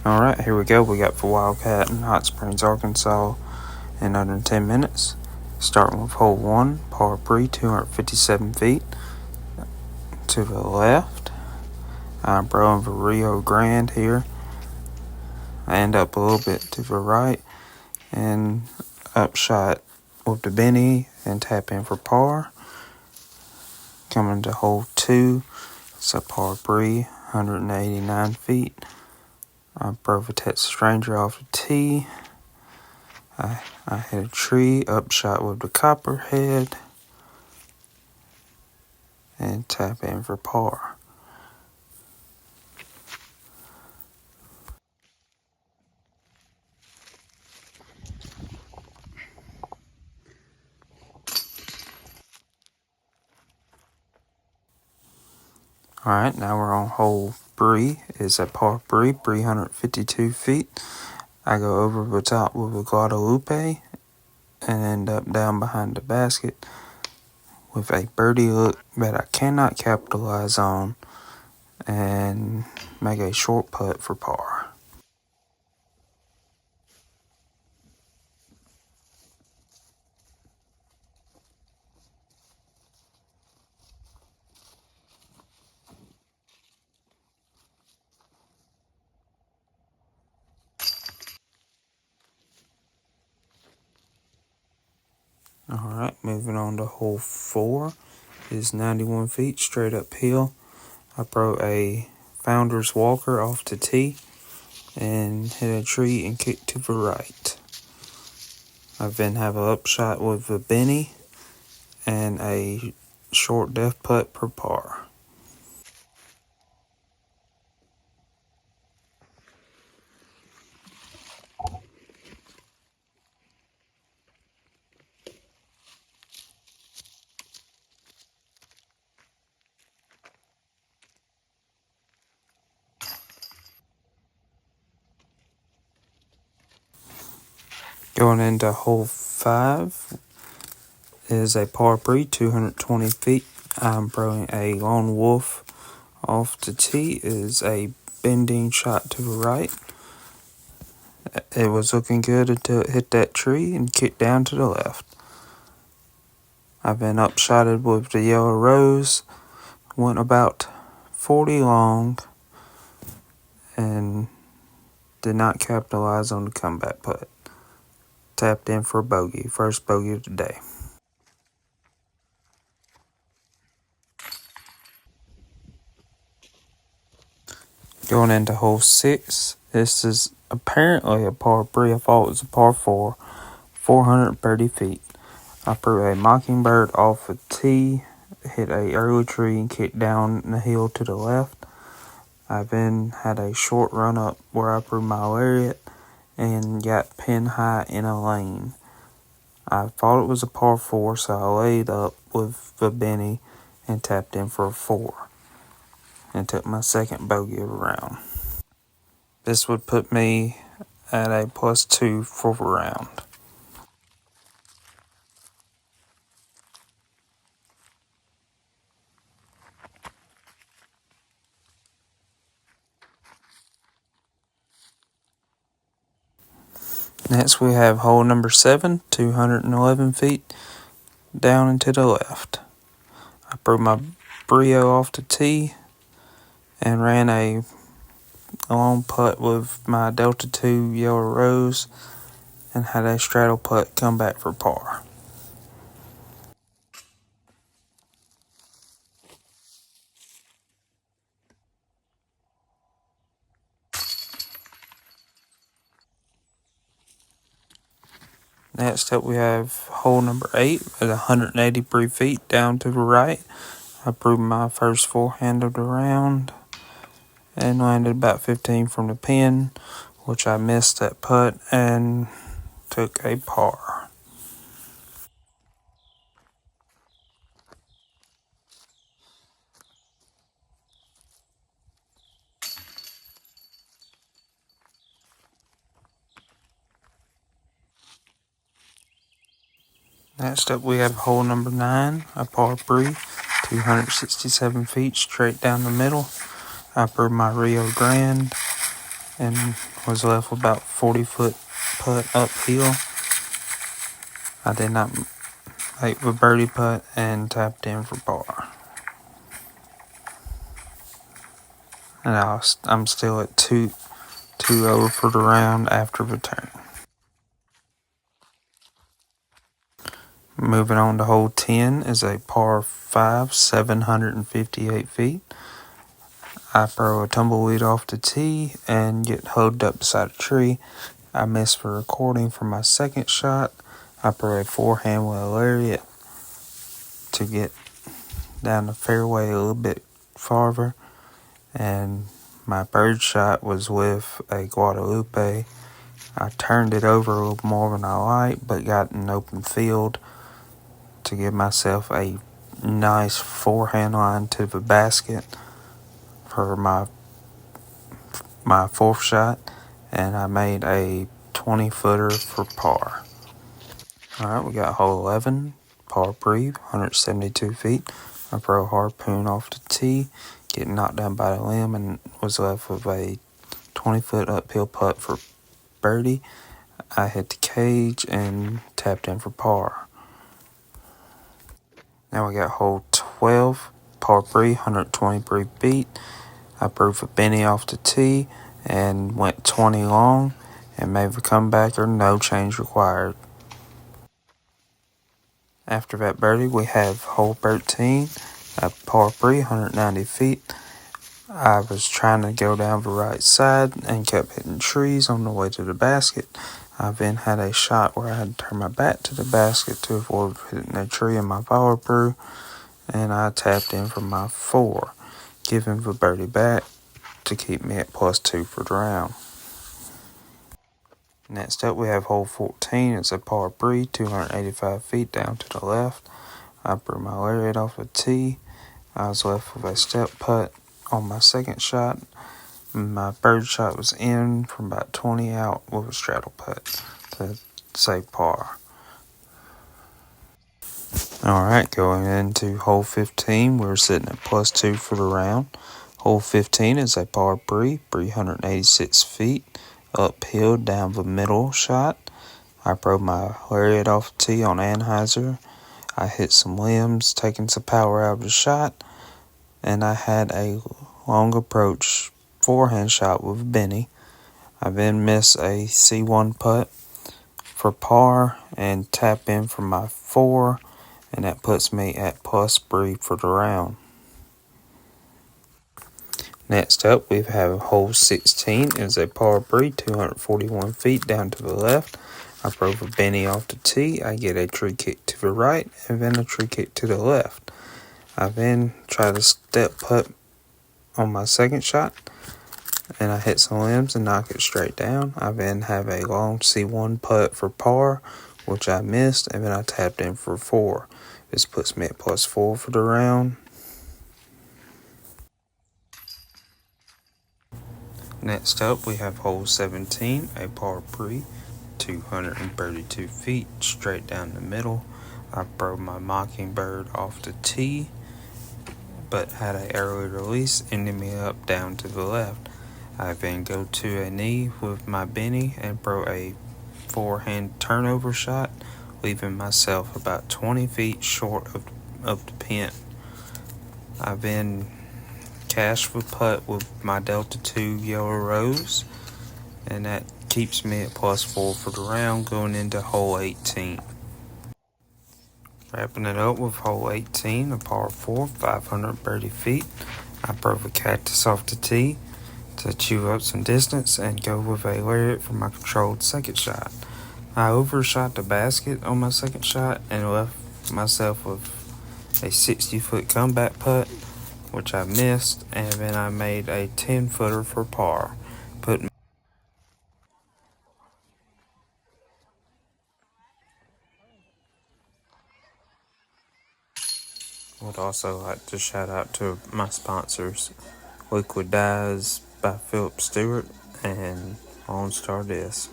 Alright, here we go. We got for Wildcat in Hot Springs, Arkansas in under 10 minutes. Starting with hole 1, par 3, 257 feet. To the left, I'm throwing for Rio Grande here. I end up a little bit to the right and upshot with the Benny and tap in for par. Coming to hole 2, it's a par 3, 189 feet. I broke a Texas Stranger off the tee. I hit a tree, upshot with the copperhead, and tap in for par. Alright, now we're on hole 3. It's a par 3, 352 feet. I go over the top with a Guadalupe and end up down behind the basket with a birdie look that I cannot capitalize on and make a short putt for par. Alright, moving on to hole 4 is 91 feet straight uphill. I broke a Founder's Walker off the tee and hit a tree and kicked to the right. I then have an upshot with a Benny and a short depth putt per par. Going into hole 5 is a par 3, 220 feet. I'm throwing a Lone Wolf off the tee. Is a bending shot to the right. It was looking good until it hit that tree and kicked down to the left. I've been upshotted with the Yellow Rose. Went about 40 long and did not capitalize on the comeback putt. Tapped in for a bogey, first bogey of the day. Going into hole 6, this is apparently a par 3. I thought it was a par 4, 430 feet. I threw a Mockingbird off a tee, hit a early tree and kicked down the hill to the left. I then had a short run up where I threw my lariat and got pin high in a lane. I thought it was a par 4, so I laid up with the Benny and tapped in for a 4 and took my second bogey of the round. This would put me at a +2 for the round. Next we have hole number 7, 211 feet down and to the left. I threw my Brio off the tee and ran a long putt with my Delta 2 Yellow Rose and had a straddle putt come back for par. Next up we have hole number 8 at 183 feet down to the right. I proved my first forehand of the round and landed about 15 from the pin, which I missed that putt and took a par. Next up we have hole number 9, a par 3, 267 feet straight down the middle. I proved my Rio Grande and was left with about 40-foot putt uphill. I did not make the birdie putt and tapped in for par. And I'm still at two over for the round after the turn. Moving on to hole 10 is a par 5, 758 feet. I throw a tumbleweed off the tee and get hugged up beside a tree. I miss the recording for my second shot. I throw a forehand with a lariat to get down the fairway a little bit farther. And my bird shot was with a Guadalupe. I turned it over a little more than I liked, but got an open field to give myself a nice forehand line to the basket for my fourth shot, and I made a 20-footer for par. Alright, we got hole 11, par 3, 172 feet. I throw a harpoon off the tee, get knocked down by the limb, and was left with a 20-foot uphill putt for birdie. I hit the cage and tapped in for par. Now we got hole 12, par 3, 123 feet. I threw for Benny off the tee and went 20 long and made the comebacker, no change required. After that birdie, we have hole 13, a par 3, 190 feet. I was trying to go down the right side and kept hitting trees on the way to the basket. I then had a shot where I had to turn my back to the basket to avoid hitting a tree in my follow-through, and I tapped in for my 4, giving the birdie back to keep me at +2 for the round. Next up, we have hole 14. It's a par 3, 285 feet down to the left. I threw my lariat off the tee. I was left with a step putt on my second shot. My third shot was in from about 20 out with a straddle putt to save par. Alright, going into hole 15, we're sitting at +2 for the round. Hole 15 is a par 3, 386 feet, uphill down the middle shot. I throw my lariat off the tee on Anheuser. I hit some limbs, taking some power out of the shot, and I had a long approach forehand shot with Benny. I then miss a C1 putt for par and tap in for my 4, and that puts me at +3 for the round. Next up, we have hole 16. It's a par 3, 241 feet down to the left. I throw for Benny off the tee. I get a tree kick to the right and then a tree kick to the left. I then try to step putt on my second shot, and I hit some limbs and knock it straight down. I then have a long C1 putt for par, which I missed, and then I tapped in for 4. This puts me at +4 for the round. Next up, we have hole 17, a par 3, 232 feet, straight down the middle. I throw my Mockingbird off the tee, but had an early release, ending me up down to the left. I then go to a knee with my Benny and throw a forehand turnover shot, leaving myself about 20 feet short of the pin. I then cash the putt with my Delta 2 Yellow Rose, and that keeps me at +4 for the round going into hole 18. Wrapping it up with hole 18, a par 4, 530 feet. I throw the cactus off the tee to chew up some distance and go with a lariat for my controlled second shot. I overshot the basket on my second shot and left myself with a 60-foot comeback putt, which I missed, and then I made a 10-footer for par. Would also like to shout out to my sponsors, Liquid Dyes by Philip Stewart and Lone Star Disc.